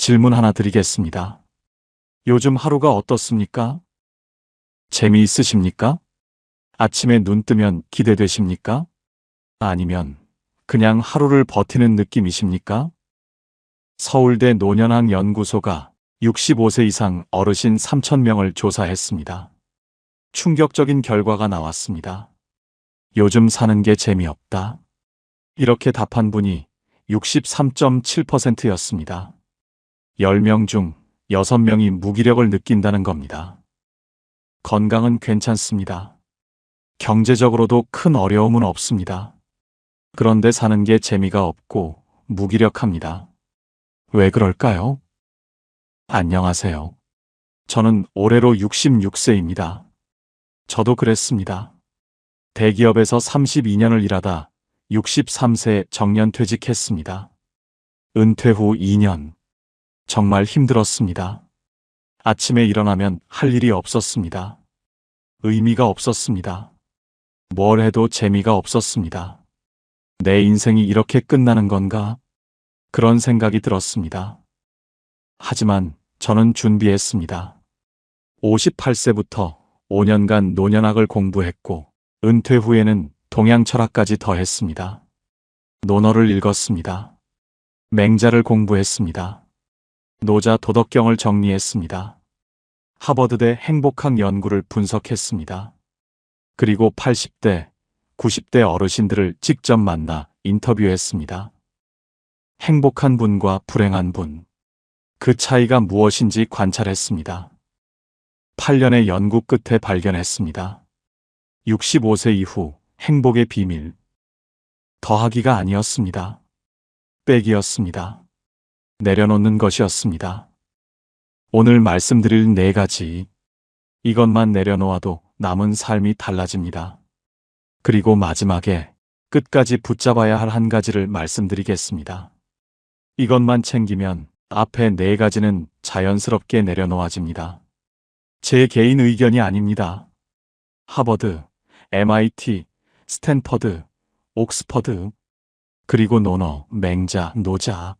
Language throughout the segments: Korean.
질문 하나 드리겠습니다. 요즘 하루가 어떻습니까? 재미있으십니까? 아침에 눈 뜨면 기대되십니까? 아니면 그냥 하루를 버티는 느낌이십니까? 서울대 노년학 연구소가 65세 이상 어르신 3,000명을 조사했습니다. 충격적인 결과가 나왔습니다. 요즘 사는 게 재미없다. 이렇게 답한 분이 63.7%였습니다. 10명 중 6명이 무기력을 느낀다는 겁니다. 건강은 괜찮습니다. 경제적으로도 큰 어려움은 없습니다. 그런데 사는 게 재미가 없고 무기력합니다. 왜 그럴까요? 안녕하세요. 저는 올해로 66세입니다. 저도 그랬습니다. 대기업에서 32년을 일하다 63세 정년퇴직했습니다. 은퇴 후 2년. 정말 힘들었습니다. 아침에 일어나면 할 일이 없었습니다. 의미가 없었습니다. 뭘 해도 재미가 없었습니다. 내 인생이 이렇게 끝나는 건가? 그런 생각이 들었습니다. 하지만 저는 준비했습니다. 58세부터 5년간 노년학을 공부했고 은퇴 후에는 동양철학까지 더했습니다. 논어를 읽었습니다. 맹자를 공부했습니다. 노자 도덕경을 정리했습니다. 하버드대 행복학 연구를 분석했습니다. 그리고 80대, 90대 어르신들을 직접 만나 인터뷰했습니다. 행복한 분과 불행한 분, 그 차이가 무엇인지 관찰했습니다. 8년의 연구 끝에 발견했습니다. 65세 이후 행복의 비밀. 더하기가 아니었습니다. 빼기였습니다. 내려놓는 것이었습니다. 오늘 말씀드릴 4가지. 이것만 내려놓아도 남은 삶이 달라집니다. 그리고 마지막에 끝까지 붙잡아야 할 한 가지를 말씀드리겠습니다. 이것만 챙기면 앞에 4가지는 자연스럽게 내려놓아집니다. 제 개인 의견이 아닙니다. 하버드, MIT, 스탠퍼드, 옥스퍼드, 그리고 논어, 맹자, 노자,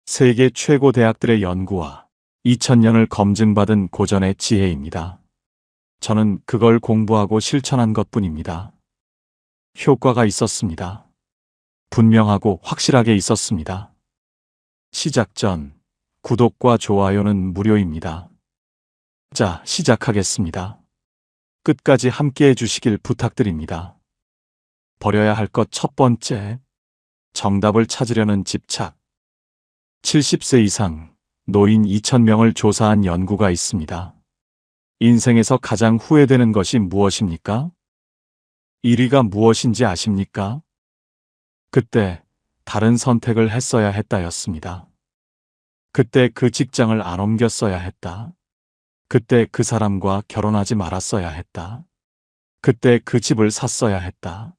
세계 최고 대학들의 연구와 2000년을 검증받은 고전의 지혜입니다. 저는 그걸 공부하고 실천한 것뿐입니다. 효과가 있었습니다. 분명하고 확실하게 있었습니다. 시작 전 구독과 좋아요는 무료입니다. 자, 시작하겠습니다. 끝까지 함께 해주시길 부탁드립니다. 버려야 할 것 첫 번째, 정답을 찾으려는 집착. 70세 이상 노인 2,000명을 조사한 연구가 있습니다. 인생에서 가장 후회되는 것이 무엇입니까? 1위가 무엇인지 아십니까? 그때 다른 선택을 했어야 했다였습니다. 그때 그 직장을 안 옮겼어야 했다. 그때 그 사람과 결혼하지 말았어야 했다. 그때 그 집을 샀어야 했다.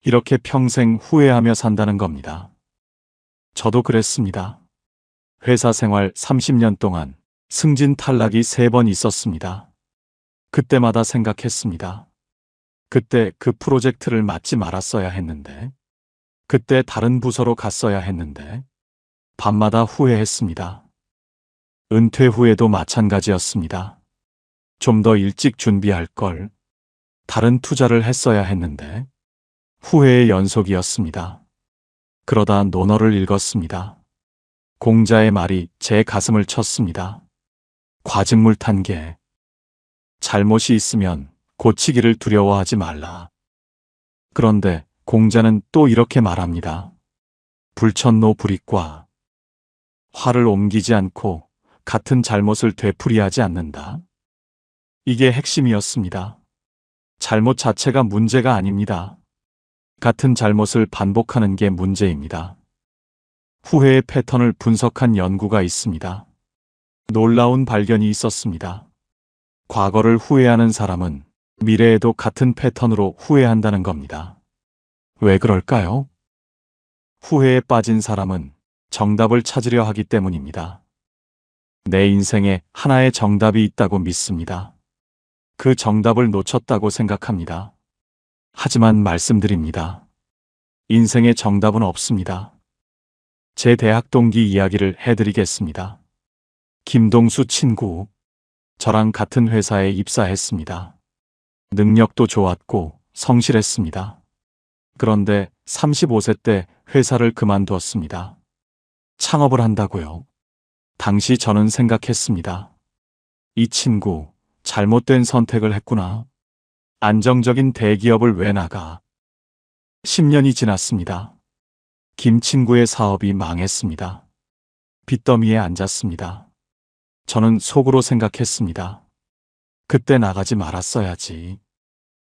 이렇게 평생 후회하며 산다는 겁니다. 저도 그랬습니다. 회사 생활 30년 동안 승진 탈락이 3번 있었습니다. 그때마다 생각했습니다. 그때 그 프로젝트를 맡지 말았어야 했는데, 그때 다른 부서로 갔어야 했는데, 밤마다 후회했습니다. 은퇴 후에도 마찬가지였습니다. 좀 더 일찍 준비할 걸, 다른 투자를 했어야 했는데, 후회의 연속이었습니다. 그러다 논어를 읽었습니다. 공자의 말이 제 가슴을 쳤습니다. 과증물 탄 개. 잘못이 있으면 고치기를 두려워하지 말라. 그런데 공자는 또 이렇게 말합니다. 불천노 불이과. 화를 옮기지 않고 같은 잘못을 되풀이하지 않는다. 이게 핵심이었습니다. 잘못 자체가 문제가 아닙니다. 같은 잘못을 반복하는 게 문제입니다. 후회의 패턴을 분석한 연구가 있습니다. 놀라운 발견이 있었습니다. 과거를 후회하는 사람은 미래에도 같은 패턴으로 후회한다는 겁니다. 왜 그럴까요? 후회에 빠진 사람은 정답을 찾으려 하기 때문입니다. 내 인생에 하나의 정답이 있다고 믿습니다. 그 정답을 놓쳤다고 생각합니다. 하지만 말씀드립니다. 인생에 정답은 없습니다. 제 대학 동기 이야기를 해드리겠습니다. 김동수 친구. 저랑 같은 회사에 입사했습니다. 능력도 좋았고 성실했습니다. 그런데 35세 때 회사를 그만두었습니다. 창업을 한다고요. 당시 저는 생각했습니다. 이 친구 잘못된 선택을 했구나. 안정적인 대기업을 왜 나가? 10년이 지났습니다. 김 친구의 사업이 망했습니다. 빚더미에 앉았습니다. 저는 속으로 생각했습니다. 그때 나가지 말았어야지.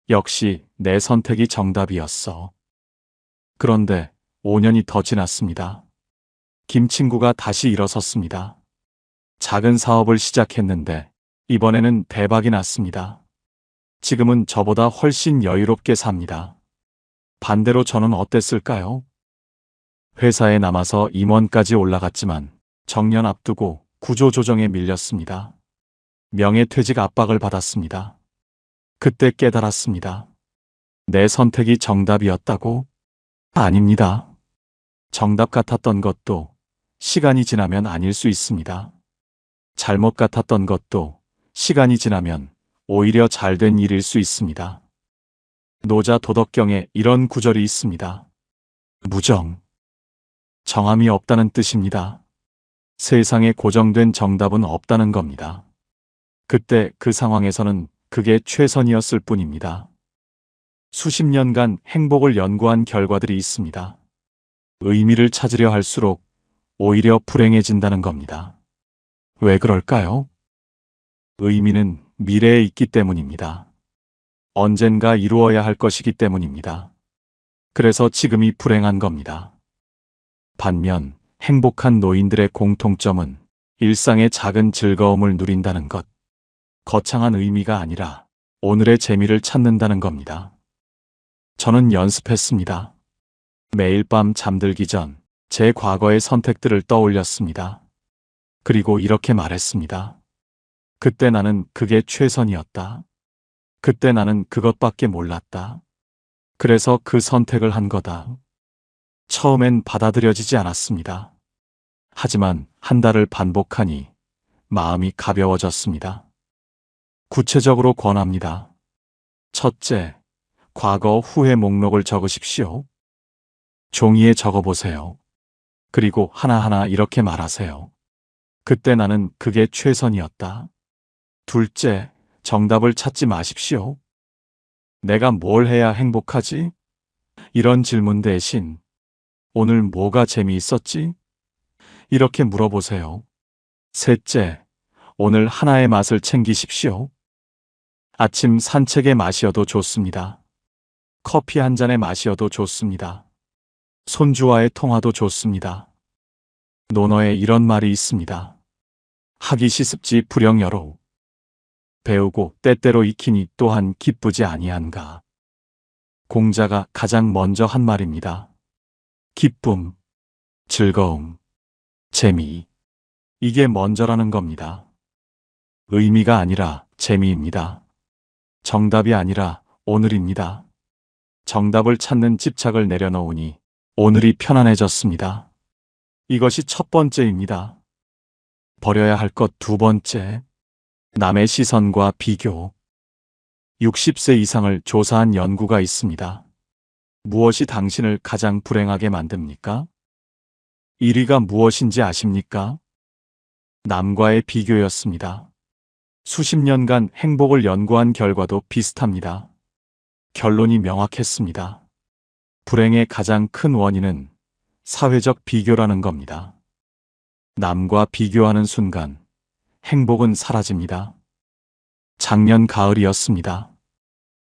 역시 내 선택이 정답이었어. 그런데 5년이 더 지났습니다. 김 친구가 다시 일어섰습니다. 작은 사업을 시작했는데 이번에는 대박이 났습니다. 지금은 저보다 훨씬 여유롭게 삽니다. 반대로 저는 어땠을까요? 회사에 남아서 임원까지 올라갔지만 정년 앞두고 구조조정에 밀렸습니다. 명예퇴직 압박을 받았습니다. 그때 깨달았습니다. 내 선택이 정답이었다고? 아닙니다. 정답 같았던 것도 시간이 지나면 아닐 수 있습니다. 잘못 같았던 것도 시간이 지나면 오히려 잘된 일일 수 있습니다. 노자 도덕경에 이런 구절이 있습니다. 무정. 정함이 없다는 뜻입니다. 세상에 고정된 정답은 없다는 겁니다. 그때 그 상황에서는 그게 최선이었을 뿐입니다. 수십 년간 행복을 연구한 결과들이 있습니다. 의미를 찾으려 할수록 오히려 불행해진다는 겁니다. 왜 그럴까요? 의미는 미래에 있기 때문입니다. 언젠가 이루어야 할 것이기 때문입니다. 그래서 지금이 불행한 겁니다. 반면 행복한 노인들의 공통점은 일상의 작은 즐거움을 누린다는 것, 거창한 의미가 아니라 오늘의 재미를 찾는다는 겁니다. 저는 연습했습니다. 매일 밤 잠들기 전 제 과거의 선택들을 떠올렸습니다. 그리고 이렇게 말했습니다. 그때 나는 그게 최선이었다. 그때 나는 그것밖에 몰랐다. 그래서 그 선택을 한 거다. 처음엔 받아들여지지 않았습니다. 하지만 한 달을 반복하니 마음이 가벼워졌습니다. 구체적으로 권합니다. 첫째, 과거 후회 목록을 적으십시오. 종이에 적어보세요. 그리고 하나하나 이렇게 말하세요. 그때 나는 그게 최선이었다. 둘째, 정답을 찾지 마십시오. 내가 뭘 해야 행복하지? 이런 질문 대신 오늘 뭐가 재미있었지? 이렇게 물어보세요. 셋째, 오늘 하나의 맛을 챙기십시오. 아침 산책의 맛이어도 좋습니다. 커피 한 잔의 맛이어도 좋습니다. 손주와의 통화도 좋습니다. 논어에 이런 말이 있습니다. 하기 시습지 불영여로. 배우고 때때로 익히니 또한 기쁘지 아니한가. 공자가 가장 먼저 한 말입니다. 기쁨, 즐거움, 재미. 이게 먼저라는 겁니다. 의미가 아니라 재미입니다. 정답이 아니라 오늘입니다. 정답을 찾는 집착을 내려놓으니 오늘이 편안해졌습니다. 이것이 첫 번째입니다. 버려야 할 것 두 번째. 남의 시선과 비교. 60세 이상을 조사한 연구가 있습니다. 무엇이 당신을 가장 불행하게 만듭니까? 1위가 무엇인지 아십니까? 남과의 비교였습니다. 수십 년간 행복을 연구한 결과도 비슷합니다. 결론이 명확했습니다. 불행의 가장 큰 원인은 사회적 비교라는 겁니다. 남과 비교하는 순간 행복은 사라집니다. 작년 가을이었습니다.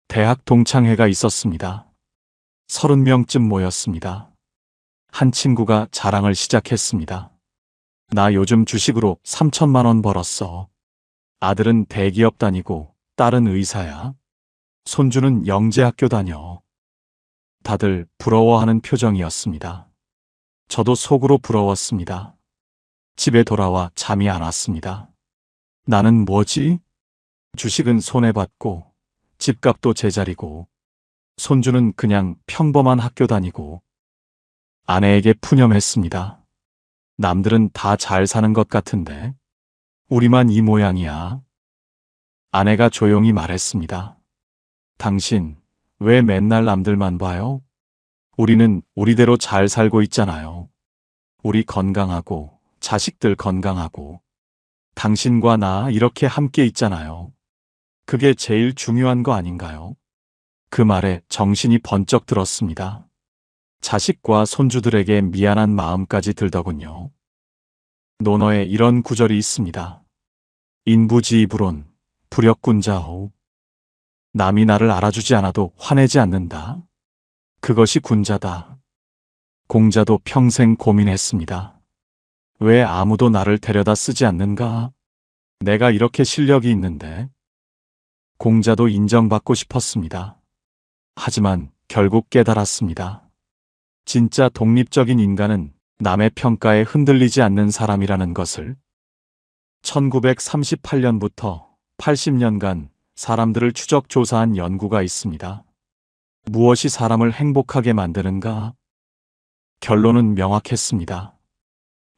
대학 동창회가 있었습니다. 30명쯤 모였습니다. 한 친구가 자랑을 시작했습니다. 나 요즘 주식으로 3천만 원 벌었어. 아들은 대기업 다니고 딸은 의사야. 손주는 영재학교 다녀. 다들 부러워하는 표정이었습니다. 저도 속으로 부러웠습니다. 집에 돌아와 잠이 안 왔습니다. 나는 뭐지? 주식은 손해봤고, 집값도 제자리고, 손주는 그냥 평범한 학교 다니고, 아내에게 푸념했습니다. 남들은 다 잘 사는 것 같은데, 우리만 이 모양이야. 아내가 조용히 말했습니다. 당신, 왜 맨날 남들만 봐요? 우리는 우리대로 잘 살고 있잖아요. 우리 건강하고, 자식들 건강하고, 당신과 나 이렇게 함께 있잖아요. 그게 제일 중요한 거 아닌가요? 그 말에 정신이 번쩍 들었습니다. 자식과 손주들에게 미안한 마음까지 들더군요. 논어에 이런 구절이 있습니다. 인부지불온, 불역군자호. 남이 나를 알아주지 않아도 화내지 않는다. 그것이 군자다. 공자도 평생 고민했습니다. 왜 아무도 나를 데려다 쓰지 않는가? 내가 이렇게 실력이 있는데. 공자도 인정받고 싶었습니다. 하지만 결국 깨달았습니다. 진짜 독립적인 인간은 남의 평가에 흔들리지 않는 사람이라는 것을. 1938년부터 80년간 사람들을 추적 조사한 연구가 있습니다. 무엇이 사람을 행복하게 만드는가? 결론은 명확했습니다.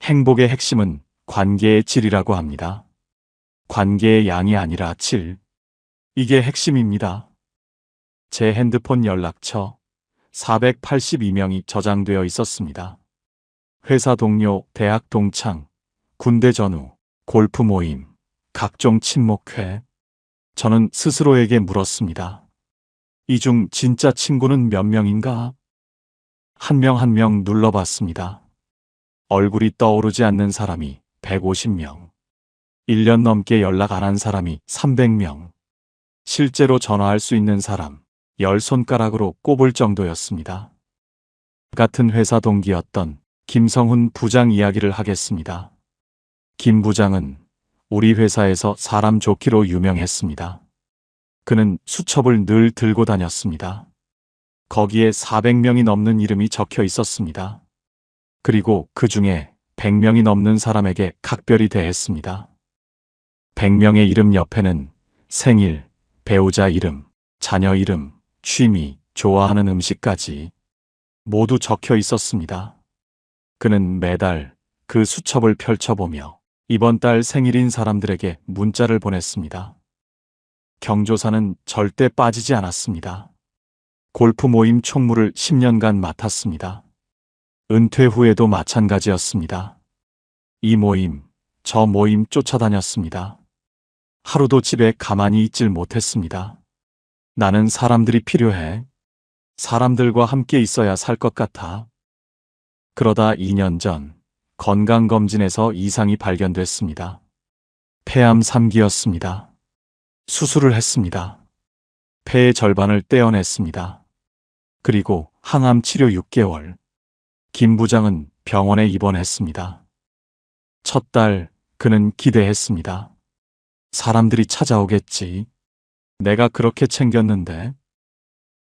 행복의 핵심은 관계의 질이라고 합니다. 관계의 양이 아니라 질. 이게 핵심입니다. 제 핸드폰 연락처 482명이 저장되어 있었습니다. 회사 동료, 대학 동창, 군대 전후, 골프 모임, 각종 친목회. 저는 스스로에게 물었습니다. 이 중 진짜 친구는 몇 명인가? 한 명 한 명 눌러봤습니다. 얼굴이 떠오르지 않는 사람이 150명. 1년 넘게 연락 안 한 사람이 300명. 실제로 전화할 수 있는 사람 10손가락으로 꼽을 정도였습니다. 같은 회사 동기였던 김성훈 부장 이야기를 하겠습니다. 김 부장은 우리 회사에서 사람 좋기로 유명했습니다. 그는 수첩을 늘 들고 다녔습니다. 거기에 400명이 넘는 이름이 적혀 있었습니다. 그리고 그 중에 100명이 넘는 사람에게 각별히 대했습니다. 100명의 이름 옆에는 생일, 배우자 이름, 자녀 이름, 취미, 좋아하는 음식까지 모두 적혀 있었습니다. 그는 매달 그 수첩을 펼쳐보며 이번 달 생일인 사람들에게 문자를 보냈습니다. 경조사는 절대 빠지지 않았습니다. 골프 모임 총무를 10년간 맡았습니다. 은퇴 후에도 마찬가지였습니다. 이 모임, 저 모임 쫓아다녔습니다. 하루도 집에 가만히 있질 못했습니다. 나는 사람들이 필요해. 사람들과 함께 있어야 살 것 같아. 그러다 2년 전 건강검진에서 이상이 발견됐습니다. 폐암 3기였습니다. 수술을 했습니다. 폐의 절반을 떼어냈습니다. 그리고 항암 치료 6개월. 김 부장은 병원에 입원했습니다. 첫 달 그는 기대했습니다. 사람들이 찾아오겠지. 내가 그렇게 챙겼는데.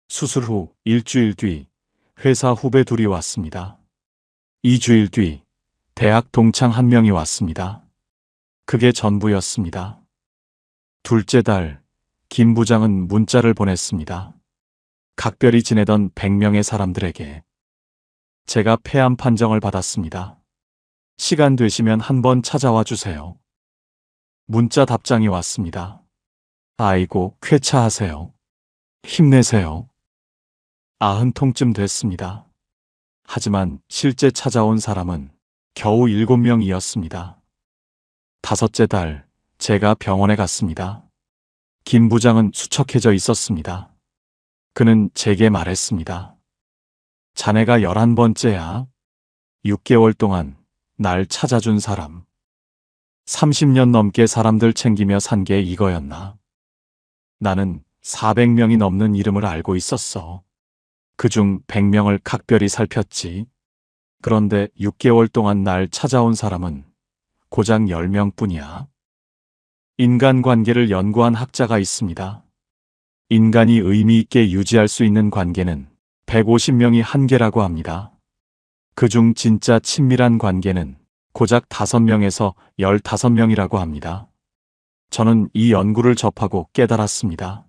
수술 후 일주일 뒤 회사 후배 둘이 왔습니다. 2주일 뒤 대학 동창 한 명이 왔습니다. 그게 전부였습니다. 둘째 달 김 부장은 문자를 보냈습니다. 각별히 지내던 100명의 사람들에게. 제가 폐암 판정을 받았습니다. 시간 되시면 한번 찾아와 주세요. 문자 답장이 왔습니다. 아이고, 쾌차하세요. 힘내세요. 90통쯤 됐습니다. 하지만 실제 찾아온 사람은 겨우 7명이었습니다. 다섯째 달 제가 병원에 갔습니다. 김 부장은 수척해져 있었습니다. 그는 제게 말했습니다. 자네가 11번째야. 6개월 동안 날 찾아준 사람. 30년 넘게 사람들 챙기며 산 게 이거였나? 나는 400명이 넘는 이름을 알고 있었어. 그중 100명을 각별히 살폈지. 그런데 6개월 동안 날 찾아온 사람은 고작 10명뿐이야. 인간관계를 연구한 학자가 있습니다. 인간이 의미 있게 유지할 수 있는 관계는 150명이 한계라고 합니다. 그중 진짜 친밀한 관계는 고작 5명에서 15명이라고 합니다. 저는 이 연구를 접하고 깨달았습니다.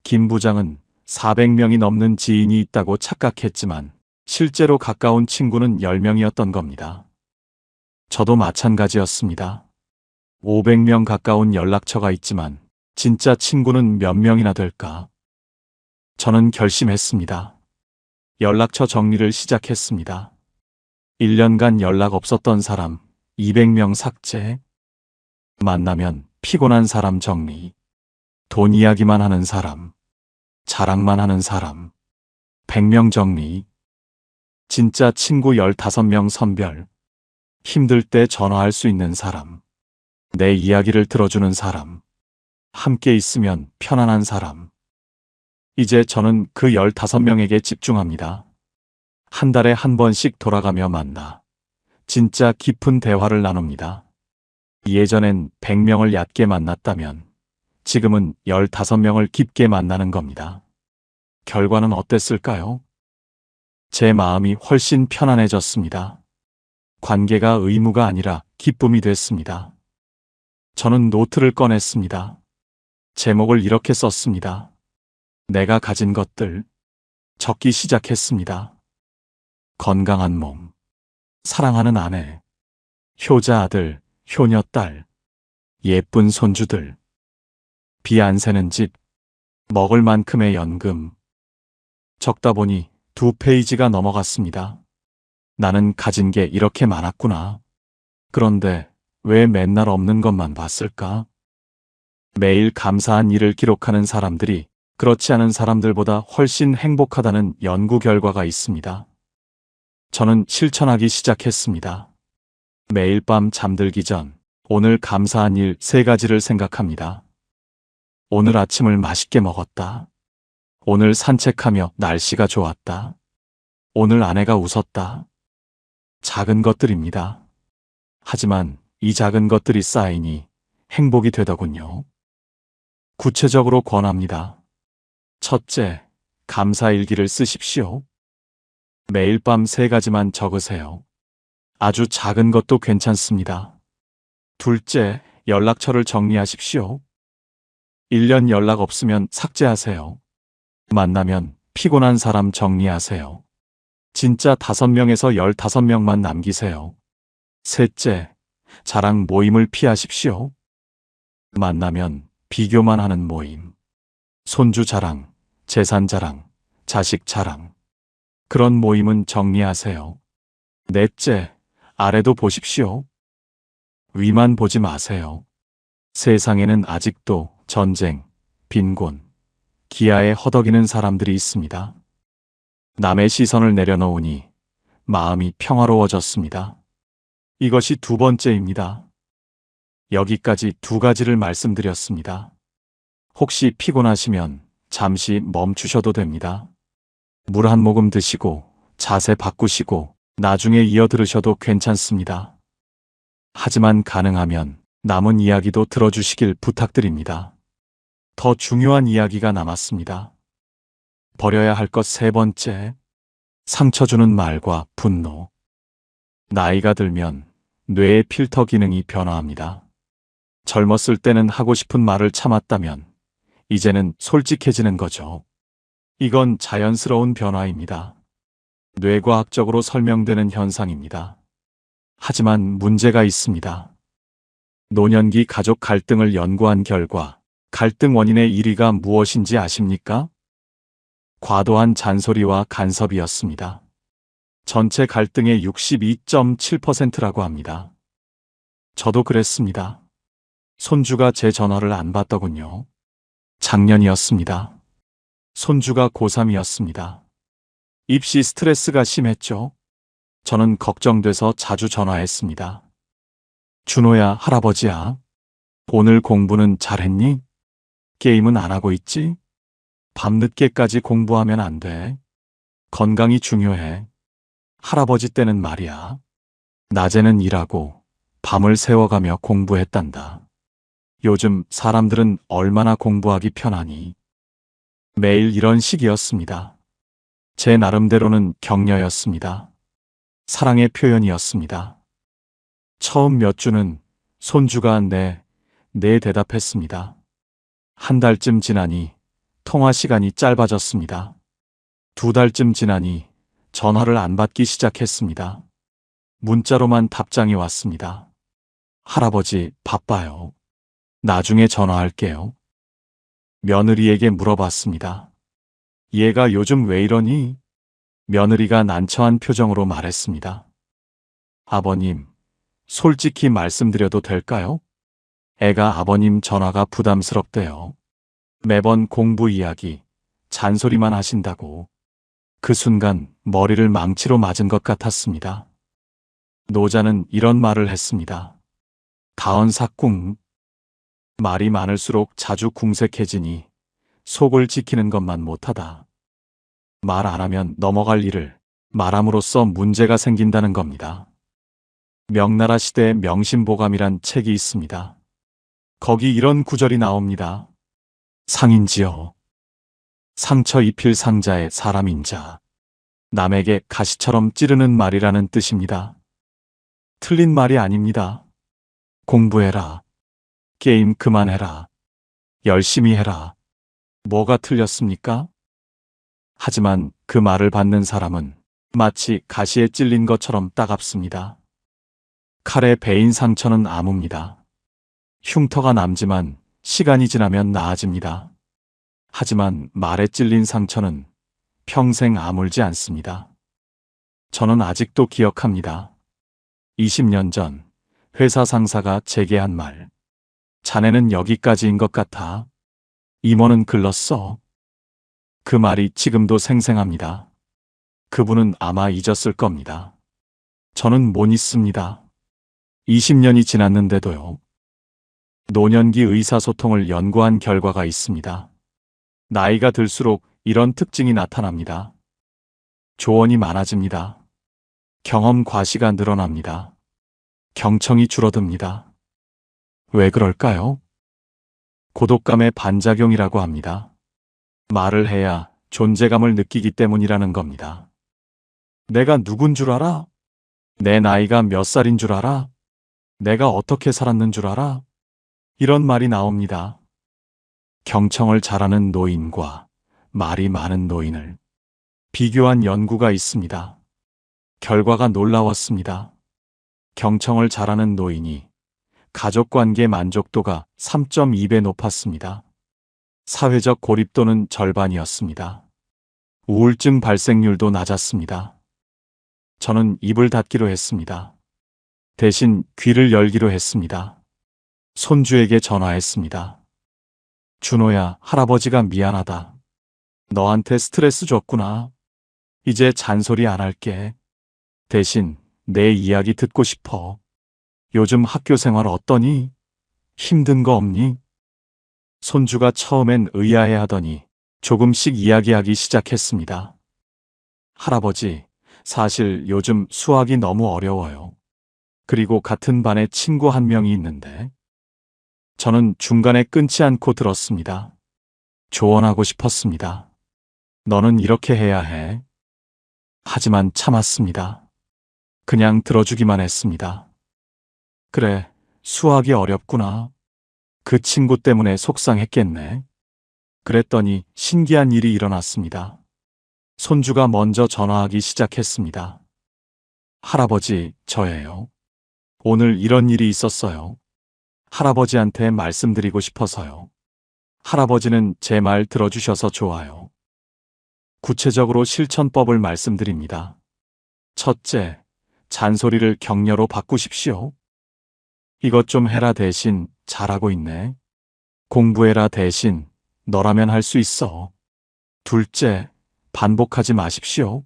김 부장은 400명이 넘는 지인이 있다고 착각했지만 실제로 가까운 친구는 10명이었던 겁니다. 저도 마찬가지였습니다. 500명 가까운 연락처가 있지만 진짜 친구는 몇 명이나 될까? 저는 결심했습니다. 연락처 정리를 시작했습니다. 1년간 연락 없었던 사람 200명 삭제. 만나면 피곤한 사람 정리. 돈 이야기만 하는 사람. 자랑만 하는 사람. 100명 정리. 진짜 친구 15명 선별. 힘들 때 전화할 수 있는 사람. 내 이야기를 들어주는 사람. 함께 있으면 편안한 사람. 이제 저는 그 15명에게 집중합니다. 한 달에 한 번씩 돌아가며 만나 진짜 깊은 대화를 나눕니다. 예전엔 100명을 얕게 만났다면 지금은 15명을 깊게 만나는 겁니다. 결과는 어땠을까요? 제 마음이 훨씬 편안해졌습니다. 관계가 의무가 아니라 기쁨이 됐습니다. 저는 노트를 꺼냈습니다. 제목을 이렇게 썼습니다. 내가 가진 것들. 적기 시작했습니다. 건강한 몸, 사랑하는 아내, 효자 아들, 효녀 딸, 예쁜 손주들, 비 안 새는 집, 먹을 만큼의 연금. 적다 보니 2페이지가 넘어갔습니다. 나는 가진 게 이렇게 많았구나. 그런데 왜 맨날 없는 것만 봤을까? 매일 감사한 일을 기록하는 사람들이 그렇지 않은 사람들보다 훨씬 행복하다는 연구 결과가 있습니다. 저는 실천하기 시작했습니다. 매일 밤 잠들기 전 오늘 감사한 일 3가지를 생각합니다. 오늘 아침을 맛있게 먹었다. 오늘 산책하며 날씨가 좋았다. 오늘 아내가 웃었다. 작은 것들입니다. 하지만 이 작은 것들이 쌓이니 행복이 되더군요. 구체적으로 권합니다. 첫째, 감사일기를 쓰십시오. 매일 밤 3가지만 적으세요. 아주 작은 것도 괜찮습니다. 둘째, 연락처를 정리하십시오. 1년 연락 없으면 삭제하세요. 만나면 피곤한 사람 정리하세요. 진짜 5명에서 15명만 남기세요. 셋째, 자랑 모임을 피하십시오. 만나면 비교만 하는 모임. 손주 자랑, 재산 자랑, 자식 자랑. 그런 모임은 정리하세요. 넷째, 아래도 보십시오. 위만 보지 마세요. 세상에는 아직도 전쟁, 빈곤, 기아에 허덕이는 사람들이 있습니다. 남의 시선을 내려놓으니 마음이 평화로워졌습니다. 이것이 2번째입니다. 여기까지 2가지를 말씀드렸습니다. 혹시 피곤하시면 잠시 멈추셔도 됩니다. 물 한 모금 드시고 자세 바꾸시고 나중에 이어 들으셔도 괜찮습니다. 하지만 가능하면 남은 이야기도 들어주시길 부탁드립니다. 더 중요한 이야기가 남았습니다. 버려야 할 것 3번째. 상처 주는 말과 분노. 나이가 들면 뇌의 필터 기능이 변화합니다. 젊었을 때는 하고 싶은 말을 참았다면 이제는 솔직해지는 거죠. 이건 자연스러운 변화입니다. 뇌과학적으로 설명되는 현상입니다. 하지만 문제가 있습니다. 노년기 가족 갈등을 연구한 결과 갈등 원인의 1위가 무엇인지 아십니까? 과도한 잔소리와 간섭이었습니다. 전체 갈등의 62.7%라고 합니다. 저도 그랬습니다. 손주가 제 전화를 안 받더군요. 작년이었습니다. 손주가 고3이었습니다. 입시 스트레스가 심했죠. 저는 걱정돼서 자주 전화했습니다. 준호야, 할아버지야. 오늘 공부는 잘했니? 게임은 안 하고 있지? 밤늦게까지 공부하면 안 돼. 건강이 중요해. 할아버지 때는 말이야. 낮에는 일하고 밤을 새워가며 공부했단다. 요즘 사람들은 얼마나 공부하기 편하니? 매일 이런 식이었습니다. 제 나름대로는 격려였습니다. 사랑의 표현이었습니다. 처음 몇 주는 손주가 네 대답했습니다. 한 달쯤 지나니 통화 시간이 짧아졌습니다. 2달쯤 지나니 전화를 안 받기 시작했습니다. 문자로만 답장이 왔습니다. 할아버지, 바빠요. 나중에 전화할게요. 며느리에게 물어봤습니다. 얘가 요즘 왜 이러니? 며느리가 난처한 표정으로 말했습니다. 아버님, 솔직히 말씀드려도 될까요? 애가 아버님 전화가 부담스럽대요. 매번 공부 이야기, 잔소리만 하신다고. 그 순간 머리를 망치로 맞은 것 같았습니다. 노자는 이런 말을 했습니다. 다언삭궁. 말이 많을수록 자주 궁색해지니 속을 지키는 것만 못하다. 말 안 하면 넘어갈 일을 말함으로써 문제가 생긴다는 겁니다. 명나라 시대의 명심보감이란 책이 있습니다. 거기 이런 구절이 나옵니다. 상인지어. 상처 입힐 상자의 사람인자. 남에게 가시처럼 찌르는 말이라는 뜻입니다. 틀린 말이 아닙니다. 공부해라. 게임 그만해라. 열심히 해라. 뭐가 틀렸습니까? 하지만 그 말을 받는 사람은 마치 가시에 찔린 것처럼 따갑습니다. 칼에 베인 상처는 아뭅니다. 흉터가 남지만 시간이 지나면 나아집니다. 하지만 말에 찔린 상처는 평생 아물지 않습니다. 저는 아직도 기억합니다. 20년 전 회사 상사가 제게 한 말. 자네는 여기까지인 것 같아. 임원은 글렀어. 그 말이 지금도 생생합니다. 그분은 아마 잊었을 겁니다. 저는 못 잊습니다. 20년이 지났는데도요. 노년기 의사소통을 연구한 결과가 있습니다. 나이가 들수록 이런 특징이 나타납니다. 조언이 많아집니다. 경험 과시가 늘어납니다. 경청이 줄어듭니다. 왜 그럴까요? 고독감의 반작용이라고 합니다. 말을 해야 존재감을 느끼기 때문이라는 겁니다. 내가 누군 줄 알아? 내 나이가 몇 살인 줄 알아? 내가 어떻게 살았는 줄 알아? 이런 말이 나옵니다. 경청을 잘하는 노인과 말이 많은 노인을 비교한 연구가 있습니다. 결과가 놀라웠습니다. 경청을 잘하는 노인이 가족관계 만족도가 3.2배 높았습니다. 사회적 고립도는 절반이었습니다. 우울증 발생률도 낮았습니다. 저는 입을 닫기로 했습니다. 대신 귀를 열기로 했습니다. 손주에게 전화했습니다. 준호야, 할아버지가 미안하다. 너한테 스트레스 줬구나. 이제 잔소리 안 할게. 대신 내 이야기 듣고 싶어. 요즘 학교 생활 어떠니? 힘든 거 없니? 손주가 처음엔 의아해하더니 조금씩 이야기하기 시작했습니다. 할아버지, 사실 요즘 수학이 너무 어려워요. 그리고 같은 반에 친구 한 명이 있는데. 저는 중간에 끊지 않고 들었습니다. 조언하고 싶었습니다. 너는 이렇게 해야 해. 하지만 참았습니다. 그냥 들어주기만 했습니다. 그래, 수학이 어렵구나. 그 친구 때문에 속상했겠네. 그랬더니 신기한 일이 일어났습니다. 손주가 먼저 전화하기 시작했습니다. 할아버지, 저예요. 오늘 이런 일이 있었어요. 할아버지한테 말씀드리고 싶어서요. 할아버지는 제 말 들어주셔서 좋아요. 구체적으로 실천법을 말씀드립니다. 첫째, 잔소리를 격려로 바꾸십시오. 이것 좀 해라 대신 잘하고 있네. 공부해라 대신 너라면 할 수 있어. 둘째, 반복하지 마십시오.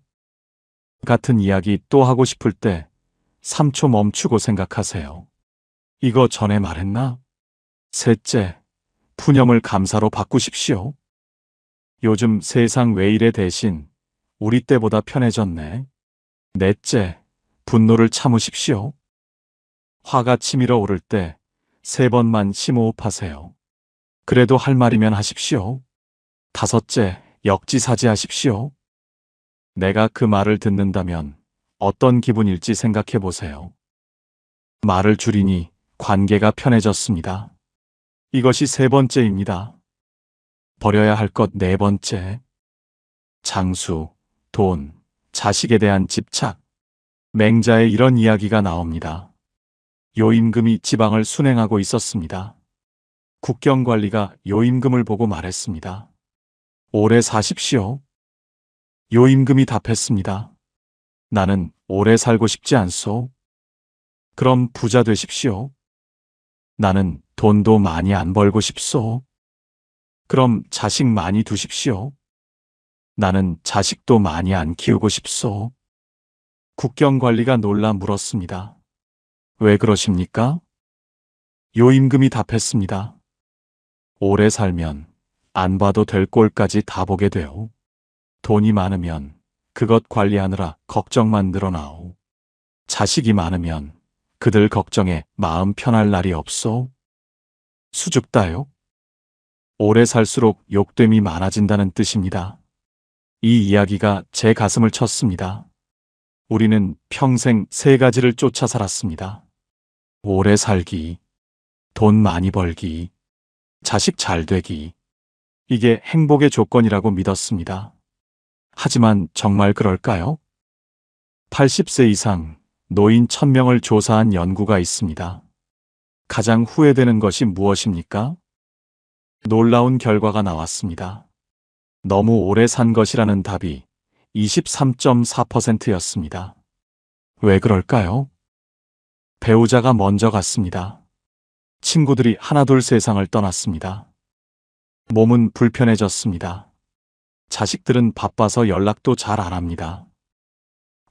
같은 이야기 또 하고 싶을 때 3초 멈추고 생각하세요. 이거 전에 말했나? 셋째, 푸념을 감사로 바꾸십시오. 요즘 세상 왜 이래 대신 우리 때보다 편해졌네. 넷째, 분노를 참으십시오. 화가 치밀어 오를 때 3번만 심호흡하세요. 그래도 할 말이면 하십시오. 다섯째, 역지사지하십시오. 내가 그 말을 듣는다면 어떤 기분일지 생각해 보세요. 말을 줄이니 관계가 편해졌습니다. 이것이 3번째입니다. 버려야 할 것 4번째. 장수, 돈, 자식에 대한 집착. 맹자의 이런 이야기가 나옵니다. 요임금이 지방을 순행하고 있었습니다. 국경관리가 요임금을 보고 말했습니다. 오래 사십시오. 요임금이 답했습니다. 나는 오래 살고 싶지 않소. 그럼 부자 되십시오. 나는 돈도 많이 안 벌고 싶소. 그럼 자식 많이 두십시오. 나는 자식도 많이 안 키우고 싶소. 국경관리가 놀라 물었습니다. 왜 그러십니까? 요임금이 답했습니다. 오래 살면 안 봐도 될 꼴까지 다 보게 돼요. 돈이 많으면 그것 관리하느라 걱정만 늘어나오. 자식이 많으면 그들 걱정에 마음 편할 날이 없소. 수줍다요? 오래 살수록 욕됨이 많아진다는 뜻입니다. 이 이야기가 제 가슴을 쳤습니다. 우리는 평생 세 가지를 쫓아 살았습니다. 오래 살기, 돈 많이 벌기, 자식 잘 되기. 이게 행복의 조건이라고 믿었습니다. 하지만 정말 그럴까요? 80세 이상 노인 1000명을 조사한 연구가 있습니다. 가장 후회되는 것이 무엇입니까? 놀라운 결과가 나왔습니다. 너무 오래 산 것이라는 답이 23.4%였습니다. 왜 그럴까요? 배우자가 먼저 갔습니다. 친구들이 하나둘 세상을 떠났습니다. 몸은 불편해졌습니다. 자식들은 바빠서 연락도 잘 안 합니다.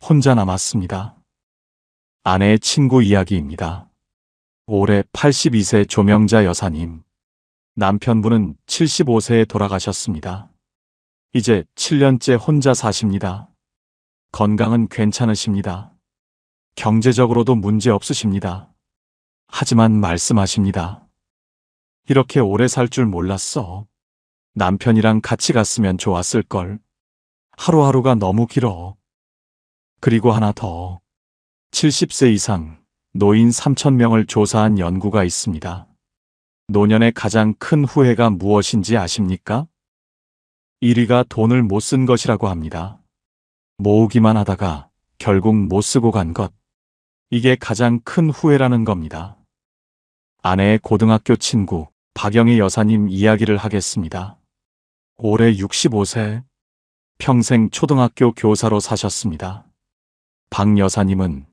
혼자 남았습니다. 아내의 친구 이야기입니다. 올해 82세 조명자 여사님. 남편분은 75세에 돌아가셨습니다. 이제 7년째 혼자 사십니다. 건강은 괜찮으십니다. 경제적으로도 문제 없으십니다. 하지만 말씀하십니다. 이렇게 오래 살 줄 몰랐어. 남편이랑 같이 갔으면 좋았을걸. 하루하루가 너무 길어. 그리고 하나 더. 70세 이상 노인 3,000명을 조사한 연구가 있습니다. 노년의 가장 큰 후회가 무엇인지 아십니까? 1위가 돈을 못 쓴 것이라고 합니다. 모으기만 하다가 결국 못 쓰고 간 것. 이게 가장 큰 후회라는 겁니다. 아내의 고등학교 친구 박영희 여사님 이야기를 하겠습니다. 올해 65세, 평생 초등학교 교사로 사셨습니다. 박 여사님은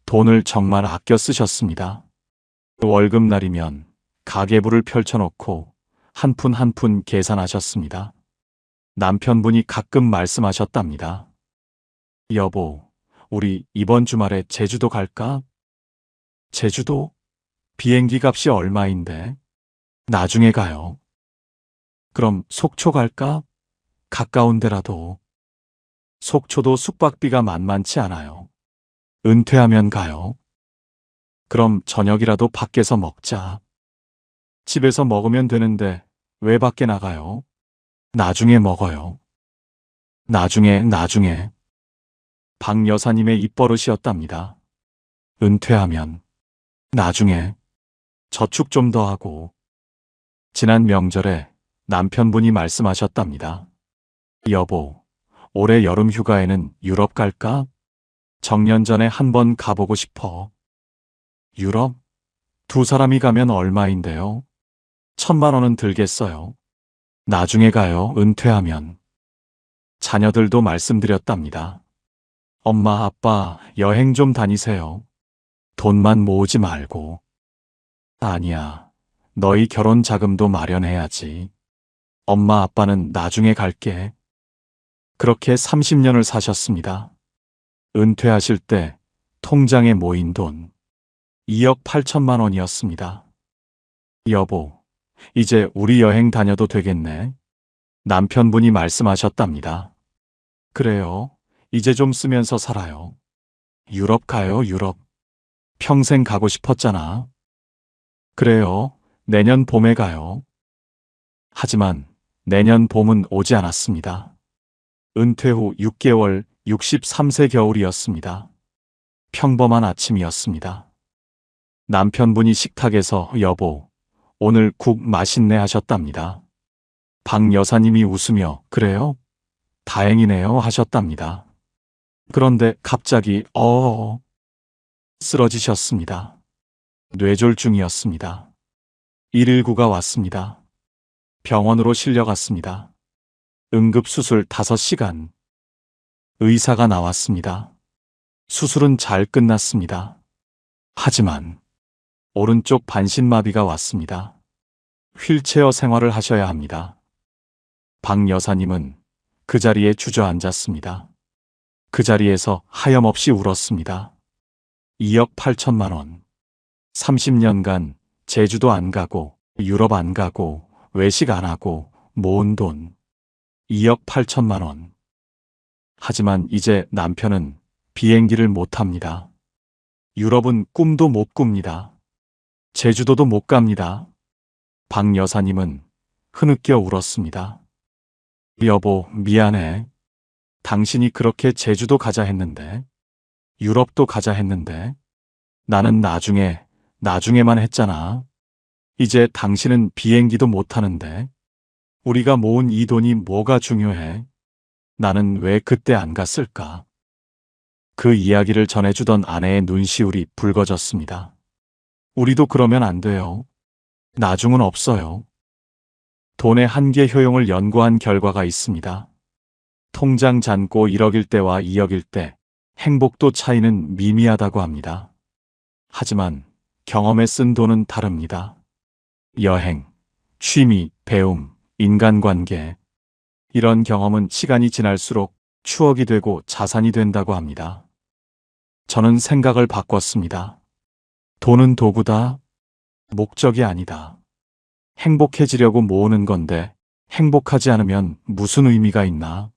돈을 정말 아껴 쓰셨습니다. 월급날이면 가계부를 펼쳐놓고 한 푼 한 푼 계산하셨습니다. 남편분이 가끔 말씀하셨답니다. 여보, 우리 이번 주말에 제주도 갈까? 제주도? 비행기 값이 얼마인데? 나중에 가요. 그럼 속초 갈까? 가까운 데라도. 속초도 숙박비가 만만치 않아요. 은퇴하면 가요. 그럼 저녁이라도 밖에서 먹자. 집에서 먹으면 되는데 왜 밖에 나가요? 나중에 먹어요. 나중에. 박 여사님의 입버릇이었답니다. 은퇴하면, 나중에, 저축 좀 더 하고. 지난 명절에 남편분이 말씀하셨답니다. 여보, 올해 여름 휴가에는 유럽 갈까? 정년 전에 한번 가보고 싶어. 유럽? 두 사람이 가면 얼마인데요? 1000만 원은 들겠어요. 나중에 가요, 은퇴하면. 자녀들도 말씀드렸답니다. 엄마, 아빠, 여행 좀 다니세요. 돈만 모으지 말고. 아니야, 너희 결혼 자금도 마련해야지. 엄마, 아빠는 나중에 갈게. 그렇게 30년을 사셨습니다. 은퇴하실 때 통장에 모인 돈 2억 8천만 원이었습니다. 여보, 이제 우리 여행 다녀도 되겠네. 남편분이 말씀하셨답니다. 그래요. 이제 좀 쓰면서 살아요. 유럽 가요, 유럽. 평생 가고 싶었잖아. 그래요. 내년 봄에 가요. 하지만 내년 봄은 오지 않았습니다. 은퇴 후 6개월 63세 겨울이었습니다. 평범한 아침이었습니다. 남편분이 식탁에서 여보, 오늘 국 맛있네 하셨답니다. 박 여사님이 웃으며 그래요? 다행이네요 하셨답니다. 그런데 갑자기 쓰러지셨습니다. 뇌졸중이었습니다. 119가 왔습니다. 병원으로 실려갔습니다. 응급수술 5시간. 의사가 나왔습니다. 수술은 잘 끝났습니다. 하지만 오른쪽 반신마비가 왔습니다. 휠체어 생활을 하셔야 합니다. 박 여사님은 그 자리에 주저앉았습니다. 그 자리에서 하염없이 울었습니다. 2억 8천만 원. 30년간 제주도 안 가고 유럽 안 가고 외식 안 하고 모은 돈 2억 8천만 원. 하지만 이제 남편은 비행기를 못 탑니다. 유럽은 꿈도 못 꿉니다. 제주도도 못 갑니다. 박 여사님은 흐느껴 울었습니다. 여보, 미안해. 당신이 그렇게 제주도 가자 했는데, 유럽도 가자 했는데, 나는 나중에만 했잖아. 이제 당신은 비행기도 못 타는데, 우리가 모은 이 돈이 뭐가 중요해? 나는 왜 그때 안 갔을까? 그 이야기를 전해주던 아내의 눈시울이 붉어졌습니다. 우리도 그러면 안 돼요. 나중은 없어요. 돈의 한계 효용을 연구한 결과가 있습니다. 통장 잔고 1억일 때와 2억일 때 행복도 차이는 미미하다고 합니다. 하지만 경험에 쓴 돈은 다릅니다. 여행, 취미, 배움, 인간관계. 이런 경험은 시간이 지날수록 추억이 되고 자산이 된다고 합니다. 저는 생각을 바꿨습니다. 돈은 도구다. 목적이 아니다. 행복해지려고 모으는 건데 행복하지 않으면 무슨 의미가 있나?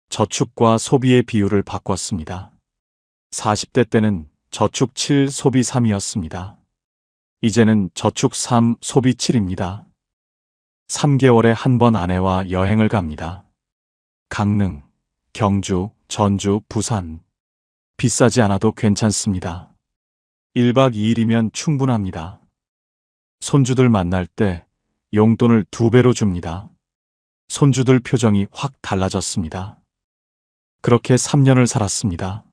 저축과 소비의 비율을 바꿨습니다. 40대 때는 저축 7, 소비 3이었습니다. 이제는 저축 3, 소비 7입니다. 3개월에 한 번 아내와 여행을 갑니다. 강릉, 경주, 전주, 부산. 비싸지 않아도 괜찮습니다. 1박 2일이면 충분합니다. 손주들 만날 때 용돈을 2배로 줍니다. 손주들 표정이 확 달라졌습니다. 그렇게 3년을 살았습니다.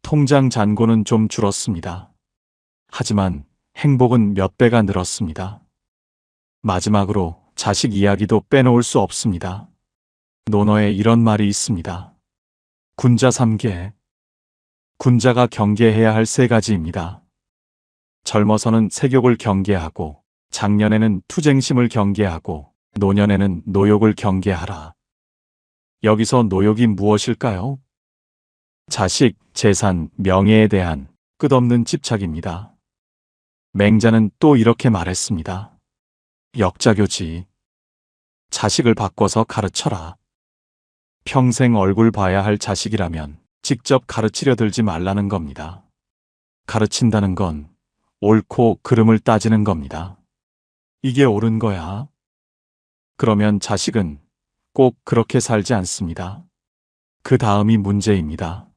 통장 잔고는 좀 줄었습니다. 하지만 행복은 몇 배가 늘었습니다. 마지막으로 자식 이야기도 빼놓을 수 없습니다. 논어에 이런 말이 있습니다. 군자 3개. 군자가 경계해야 할 3가지입니다. 젊어서는 세욕을 경계하고, 장년에는 투쟁심을 경계하고, 노년에는 노욕을 경계하라. 여기서 노욕이 무엇일까요? 자식, 재산, 명예에 대한 끝없는 집착입니다. 맹자는 또 이렇게 말했습니다. 역자교지. 자식을 바꿔서 가르쳐라. 평생 얼굴 봐야 할 자식이라면 직접 가르치려 들지 말라는 겁니다. 가르친다는 건 옳고 그름을 따지는 겁니다. 이게 옳은 거야. 그러면 자식은 꼭 그렇게 살지 않습니다. 그 다음이 문제입니다.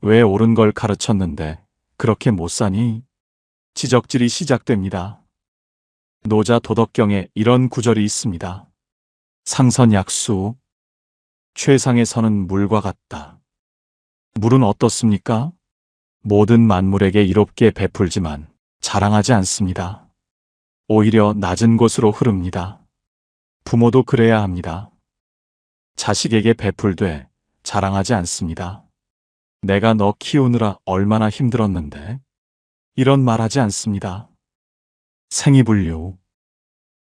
왜 옳은 걸 가르쳤는데 그렇게 못 사니? 지적질이 시작됩니다. 노자 도덕경에 이런 구절이 있습니다. 상선약수. 최상의 선은 물과 같다. 물은 어떻습니까? 모든 만물에게 이롭게 베풀지만 자랑하지 않습니다. 오히려 낮은 곳으로 흐릅니다. 부모도 그래야 합니다. 자식에게 베풀되 자랑하지 않습니다. 내가 너 키우느라 얼마나 힘들었는데. 이런 말하지 않습니다. 생이불류.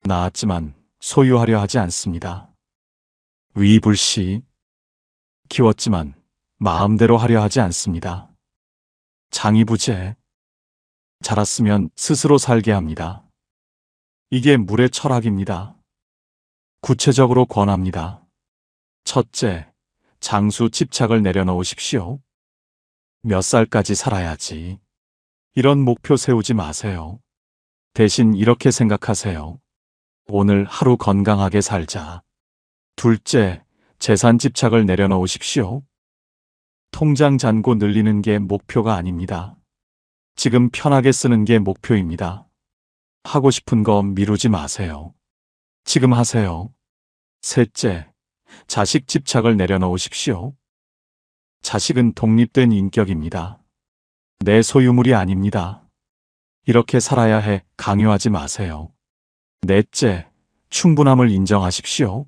낳았지만 소유하려 하지 않습니다. 위불시. 키웠지만 마음대로 하려 하지 않습니다. 장이부재. 자랐으면 스스로 살게 합니다. 이게 물의 철학입니다. 구체적으로 권합니다. 첫째, 장수 집착을 내려놓으십시오. 몇 살까지 살아야지. 이런 목표 세우지 마세요. 대신 이렇게 생각하세요. 오늘 하루 건강하게 살자. 둘째, 재산 집착을 내려놓으십시오. 통장 잔고 늘리는 게 목표가 아닙니다. 지금 편하게 쓰는 게 목표입니다. 하고 싶은 거 미루지 마세요. 지금 하세요. 셋째, 자식 집착을 내려놓으십시오. 자식은 독립된 인격입니다. 내 소유물이 아닙니다. 이렇게 살아야 해 강요하지 마세요. 넷째, 충분함을 인정하십시오.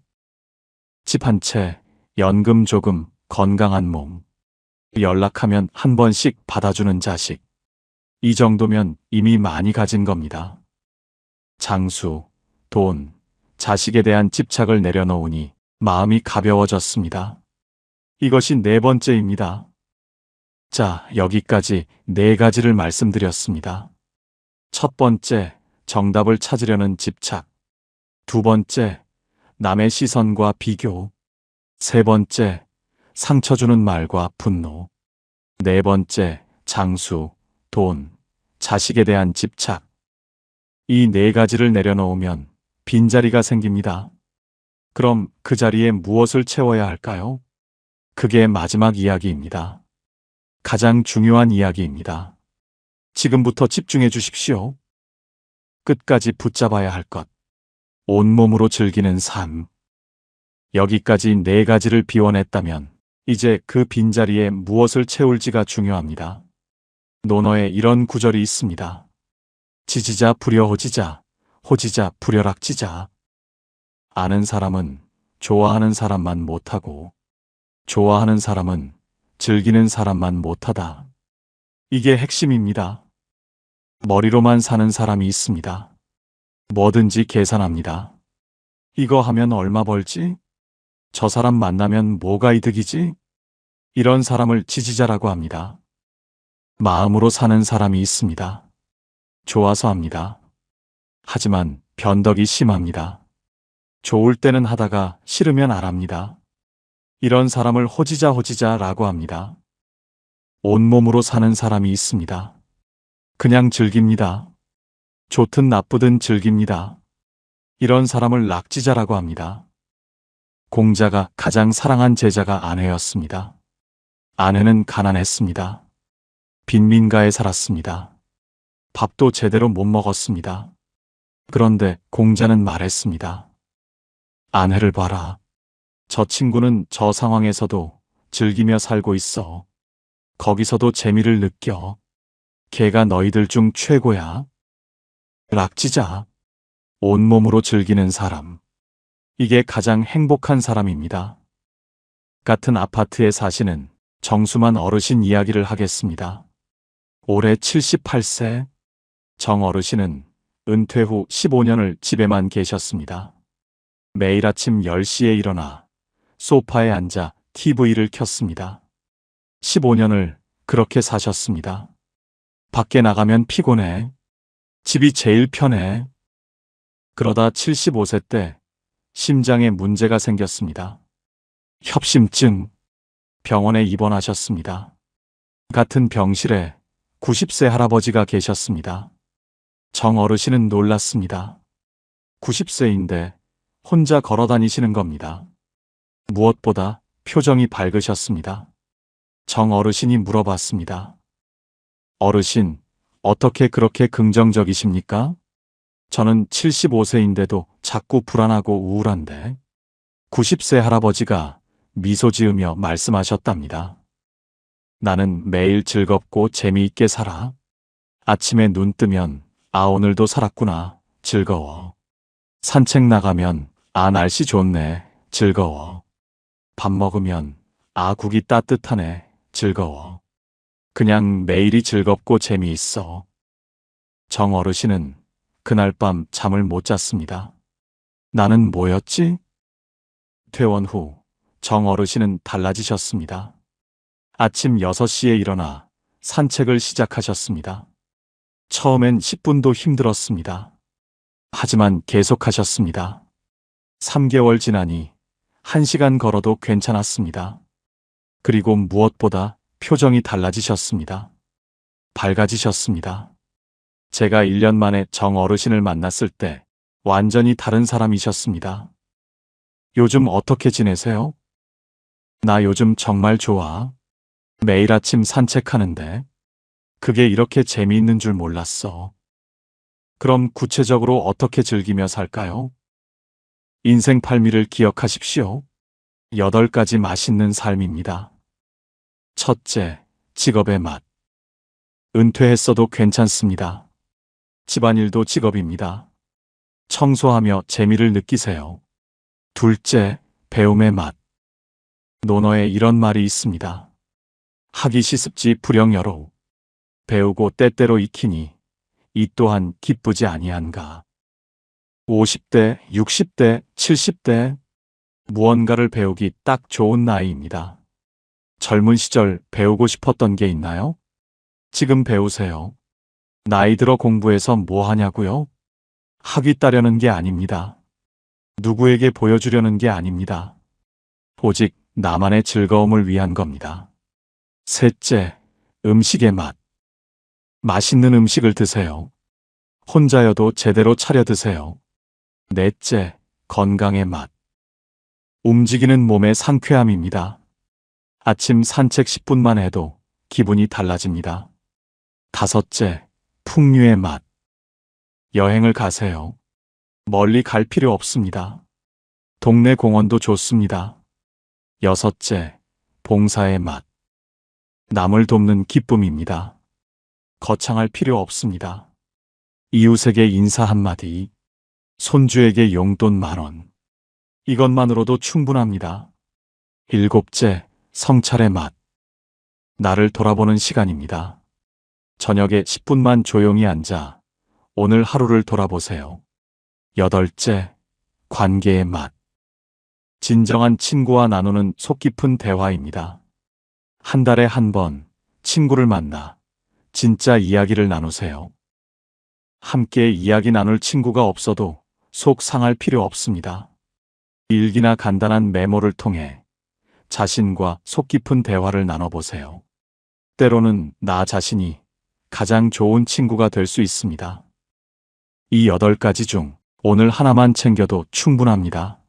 집 한 채, 연금 조금, 건강한 몸. 연락하면 한 번씩 받아주는 자식. 이 정도면 이미 많이 가진 겁니다. 장수, 돈, 자식에 대한 집착을 내려놓으니 마음이 가벼워졌습니다. 이것이 네 번째입니다. 자, 여기까지 네 가지를 말씀드렸습니다. 첫 번째, 정답을 찾으려는 집착. 두 번째, 남의 시선과 비교. 세 번째, 상처 주는 말과 분노. 네 번째, 장수, 돈, 자식에 대한 집착. 이 네 가지를 내려놓으면 빈자리가 생깁니다. 그럼 그 자리에 무엇을 채워야 할까요? 그게 마지막 이야기입니다. 가장 중요한 이야기입니다. 지금부터 집중해 주십시오. 끝까지 붙잡아야 할 것. 온몸으로 즐기는 삶. 여기까지 네 가지를 비워냈다면 이제 그 빈자리에 무엇을 채울지가 중요합니다. 논어에 이런 구절이 있습니다. 지지자 부려호지자, 호지자 부려락지자. 아는 사람은 좋아하는 사람만 못하고, 좋아하는 사람은 즐기는 사람만 못하다. 이게 핵심입니다. 머리로만 사는 사람이 있습니다. 뭐든지 계산합니다. 이거 하면 얼마 벌지? 저 사람 만나면 뭐가 이득이지? 이런 사람을 지지자라고 합니다. 마음으로 사는 사람이 있습니다. 좋아서 합니다. 하지만 변덕이 심합니다. 좋을 때는 하다가 싫으면 안 합니다. 이런 사람을 호지자라고 합니다. 온몸으로 사는 사람이 있습니다. 그냥 즐깁니다. 좋든 나쁘든 즐깁니다. 이런 사람을 낙지자라고 합니다. 공자가 가장 사랑한 제자가 아내였습니다. 아내는 가난했습니다. 빈민가에 살았습니다. 밥도 제대로 못 먹었습니다. 그런데 공자는 말했습니다. 아내를 봐라. 저 친구는 저 상황에서도 즐기며 살고 있어. 거기서도 재미를 느껴. 걔가 너희들 중 최고야. 락지자. 온몸으로 즐기는 사람. 이게 가장 행복한 사람입니다. 같은 아파트에 사시는 정수만 어르신 이야기를 하겠습니다. 올해 78세. 정 어르신은 은퇴 후 15년을 집에만 계셨습니다. 매일 아침 10시에 일어나 소파에 앉아 TV를 켰습니다. 15년을 그렇게 사셨습니다. 밖에 나가면 피곤해. 집이 제일 편해. 그러다 75세 때 심장에 문제가 생겼습니다. 협심증. 병원에 입원하셨습니다. 같은 병실에 90세 할아버지가 계셨습니다. 정 어르신은 놀랐습니다. 90세인데 혼자 걸어 다니시는 겁니다. 무엇보다 표정이 밝으셨습니다. 정 어르신이 물어봤습니다. 어르신, 어떻게 그렇게 긍정적이십니까? 저는 75세인데도 자꾸 불안하고 우울한데. 90세 할아버지가 미소 지으며 말씀하셨답니다. 나는 매일 즐겁고 재미있게 살아. 아침에 눈 뜨면 오늘도 살았구나. 즐거워. 산책 나가면 날씨 좋네. 즐거워. 밥 먹으면 국이 따뜻하네. 즐거워. 그냥 매일이 즐겁고 재미있어. 정 어르신은 그날 밤 잠을 못 잤습니다. 나는 뭐였지? 퇴원 후 정 어르신은 달라지셨습니다. 아침 6시에 일어나 산책을 시작하셨습니다. 처음엔 10분도 힘들었습니다. 하지만 계속하셨습니다. 3개월 지나니 1시간 걸어도 괜찮았습니다. 그리고 무엇보다 표정이 달라지셨습니다. 밝아지셨습니다. 제가 1년 만에 정 어르신을 만났을 때 완전히 다른 사람이셨습니다. 요즘 어떻게 지내세요? 나 요즘 정말 좋아. 매일 아침 산책하는데 그게 이렇게 재미있는 줄 몰랐어. 그럼 구체적으로 어떻게 즐기며 살까요? 인생 팔미를 기억하십시오. 8가지 맛있는 삶입니다. 첫째, 직업의 맛. 은퇴했어도 괜찮습니다. 집안일도 직업입니다. 청소하며 재미를 느끼세요. 둘째, 배움의 맛. 논어에 이런 말이 있습니다. 학이 시습지 불영여로. 배우고 때때로 익히니 이 또한 기쁘지 아니한가. 50대, 60대, 70대 무언가를 배우기 딱 좋은 나이입니다. 젊은 시절 배우고 싶었던 게 있나요? 지금 배우세요. 나이 들어 공부해서 뭐 하냐고요? 학위 따려는 게 아닙니다. 누구에게 보여주려는 게 아닙니다. 오직 나만의 즐거움을 위한 겁니다. 셋째, 음식의 맛. 맛있는 음식을 드세요. 혼자여도 제대로 차려 드세요. 넷째, 건강의 맛. 움직이는 몸의 상쾌함입니다. 아침 산책 10분만 해도 기분이 달라집니다. 다섯째, 풍류의 맛. 여행을 가세요. 멀리 갈 필요 없습니다. 동네 공원도 좋습니다. 여섯째, 봉사의 맛. 남을 돕는 기쁨입니다. 거창할 필요 없습니다. 이웃에게 인사 한마디, 손주에게 용돈 10,000원. 이것만으로도 충분합니다. 일곱째, 성찰의 맛. 나를 돌아보는 시간입니다. 저녁에 10분만 조용히 앉아 오늘 하루를 돌아보세요. 여덟째, 관계의 맛. 진정한 친구와 나누는 속 깊은 대화입니다. 한 달에 한 번 친구를 만나 진짜 이야기를 나누세요. 함께 이야기 나눌 친구가 없어도 속 상할 필요 없습니다. 일기나 간단한 메모를 통해 자신과 속 깊은 대화를 나눠보세요. 때로는 나 자신이 가장 좋은 친구가 될 수 있습니다. 이 8가지 중 오늘 하나만 챙겨도 충분합니다.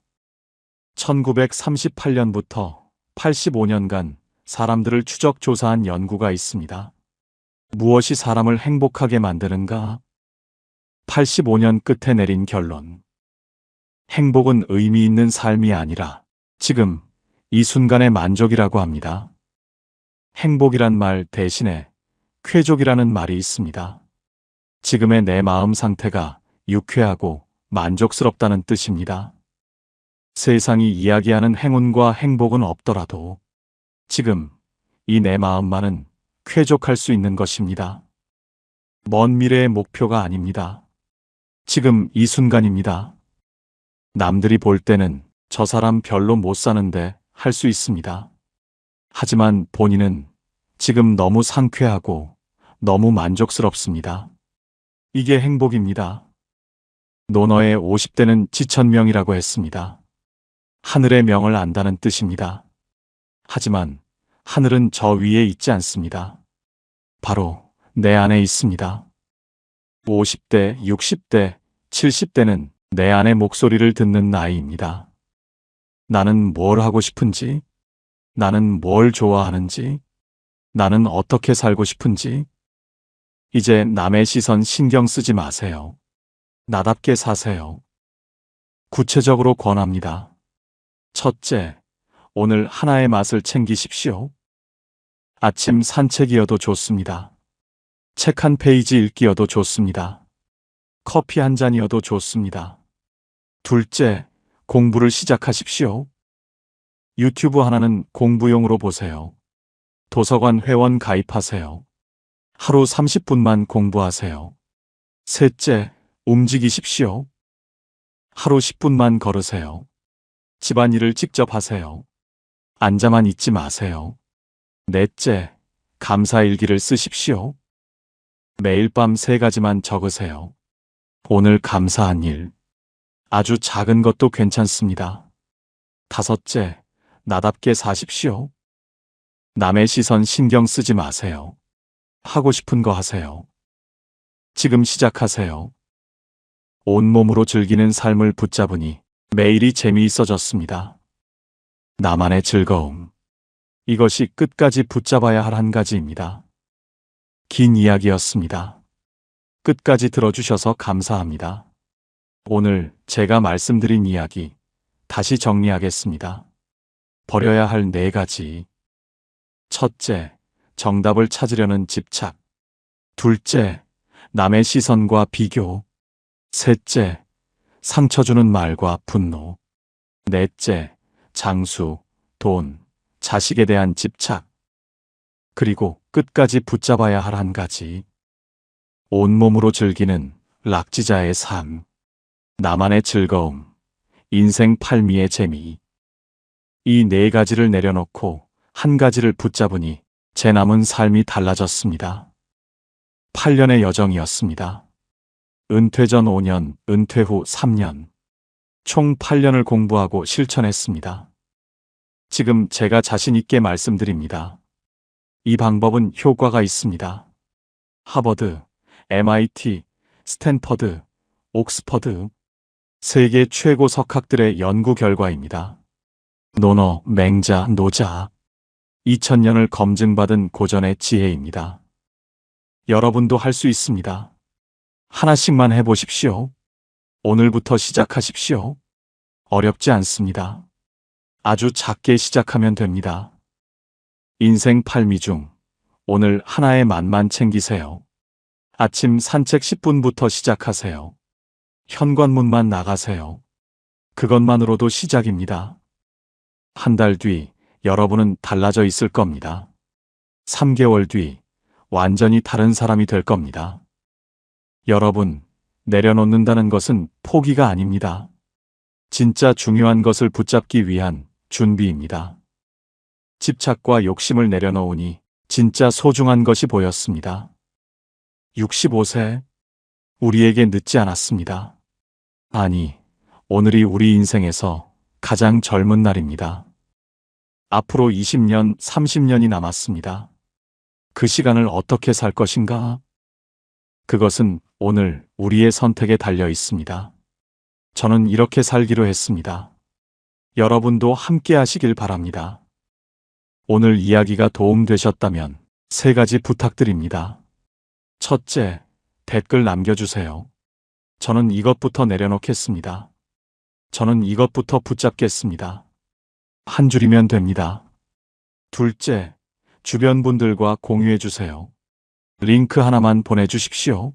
1938년부터 85년간 사람들을 추적 조사한 연구가 있습니다. 무엇이 사람을 행복하게 만드는가? 85년 끝에 내린 결론. 행복은 의미 있는 삶이 아니라 지금 이 순간의 만족이라고 합니다. 행복이란 말 대신에 쾌족이라는 말이 있습니다. 지금의 내 마음 상태가 유쾌하고 만족스럽다는 뜻입니다. 세상이 이야기하는 행운과 행복은 없더라도 지금 이 내 마음만은 쾌족할 수 있는 것입니다. 먼 미래의 목표가 아닙니다. 지금 이 순간입니다. 남들이 볼 때는 저 사람 별로 못 사는데 할 수 있습니다. 하지만 본인은 지금 너무 상쾌하고 너무 만족스럽습니다. 이게 행복입니다. 논어의 50대는 지천명이라고 했습니다. 하늘의 명을 안다는 뜻입니다. 하지만 하늘은 저 위에 있지 않습니다. 바로 내 안에 있습니다. 50대, 60대, 70대는 내 안의 목소리를 듣는 나이입니다. 나는 뭘 하고 싶은지, 나는 뭘 좋아하는지, 나는 어떻게 살고 싶은지. 이제 남의 시선 신경 쓰지 마세요. 나답게 사세요. 구체적으로 권합니다. 첫째, 오늘 하나의 맛을 챙기십시오. 아침 산책이어도 좋습니다. 책 한 페이지 읽기여도 좋습니다. 커피 한 잔이어도 좋습니다. 둘째, 공부를 시작하십시오. 유튜브 하나는 공부용으로 보세요. 도서관 회원 가입하세요. 하루 30분만 공부하세요. 셋째, 움직이십시오. 하루 10분만 걸으세요. 집안일을 직접 하세요. 앉아만 있지 마세요. 넷째, 감사일기를 쓰십시오. 매일 밤 3가지만 적으세요. 오늘 감사한 일. 아주 작은 것도 괜찮습니다. 다섯째, 나답게 사십시오. 남의 시선 신경 쓰지 마세요. 하고 싶은 거 하세요. 지금 시작하세요. 온몸으로 즐기는 삶을 붙잡으니 매일이 재미있어졌습니다. 나만의 즐거움. 이것이 끝까지 붙잡아야 할 한 가지입니다. 긴 이야기였습니다. 끝까지 들어주셔서 감사합니다. 오늘 제가 말씀드린 이야기 다시 정리하겠습니다. 버려야 할 4가지. 첫째, 정답을 찾으려는 집착. 둘째, 남의 시선과 비교. 셋째, 상처 주는 말과 분노. 넷째, 장수, 돈, 자식에 대한 집착. 그리고 끝까지 붙잡아야 할 한 가지. 온몸으로 즐기는 락지자의 삶. 나만의 즐거움. 인생 팔미의 재미. 이 네 가지를 내려놓고 한 가지를 붙잡으니 제 남은 삶이 달라졌습니다. 8년의 여정이었습니다. 은퇴 전 5년, 은퇴 후 3년. 총 8년을 공부하고 실천했습니다. 지금 제가 자신 있게 말씀드립니다. 이 방법은 효과가 있습니다. 하버드, MIT, 스탠퍼드, 옥스퍼드, 세계 최고 석학들의 연구 결과입니다. 논어, 맹자, 노자, 2000년을 검증받은 고전의 지혜입니다. 여러분도 할 수 있습니다. 하나씩만 해보십시오. 오늘부터 시작하십시오. 어렵지 않습니다. 아주 작게 시작하면 됩니다. 인생 팔미 중 오늘 하나의 맛만 챙기세요. 아침 산책 10분부터 시작하세요. 현관문만 나가세요. 그것만으로도 시작입니다. 한 달 뒤 여러분은 달라져 있을 겁니다. 3개월 뒤 완전히 다른 사람이 될 겁니다. 여러분, 내려놓는다는 것은 포기가 아닙니다. 진짜 중요한 것을 붙잡기 위한 준비입니다. 집착과 욕심을 내려놓으니 진짜 소중한 것이 보였습니다. 65세, 우리에게 늦지 않았습니다. 아니, 오늘이 우리 인생에서 가장 젊은 날입니다. 앞으로 20년, 30년이 남았습니다. 그 시간을 어떻게 살 것인가? 그것은 오늘 우리의 선택에 달려 있습니다. 저는 이렇게 살기로 했습니다. 여러분도 함께 하시길 바랍니다. 오늘 이야기가 도움되셨다면 3가지 부탁드립니다. 첫째, 댓글 남겨주세요. 저는 이것부터 내려놓겠습니다. 저는 이것부터 붙잡겠습니다. 한 줄이면 됩니다. 둘째, 주변 분들과 공유해주세요. 링크 하나만 보내주십시오.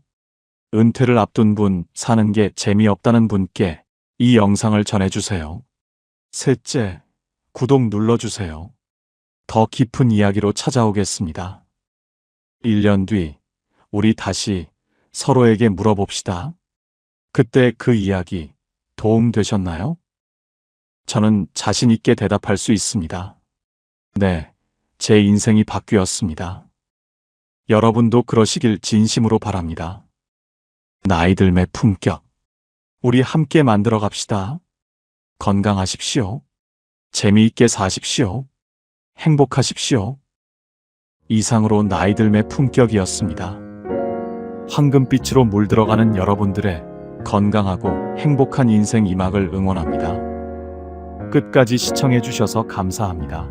은퇴를 앞둔 분, 사는 게 재미없다는 분께 이 영상을 전해주세요. 셋째, 구독 눌러주세요. 더 깊은 이야기로 찾아오겠습니다. 1년 뒤, 우리 다시 서로에게 물어봅시다. 그때 그 이야기 도움되셨나요? 저는 자신 있게 대답할 수 있습니다. 네, 제 인생이 바뀌었습니다. 여러분도 그러시길 진심으로 바랍니다. 나이 들매 품격. 우리 함께 만들어 갑시다. 건강하십시오. 재미있게 사십시오. 행복하십시오. 이상으로 나이 들매 품격이었습니다. 황금빛으로 물들어가는 여러분들의 건강하고 행복한 인생 이막을 응원합니다. 끝까지 시청해 주셔서 감사합니다.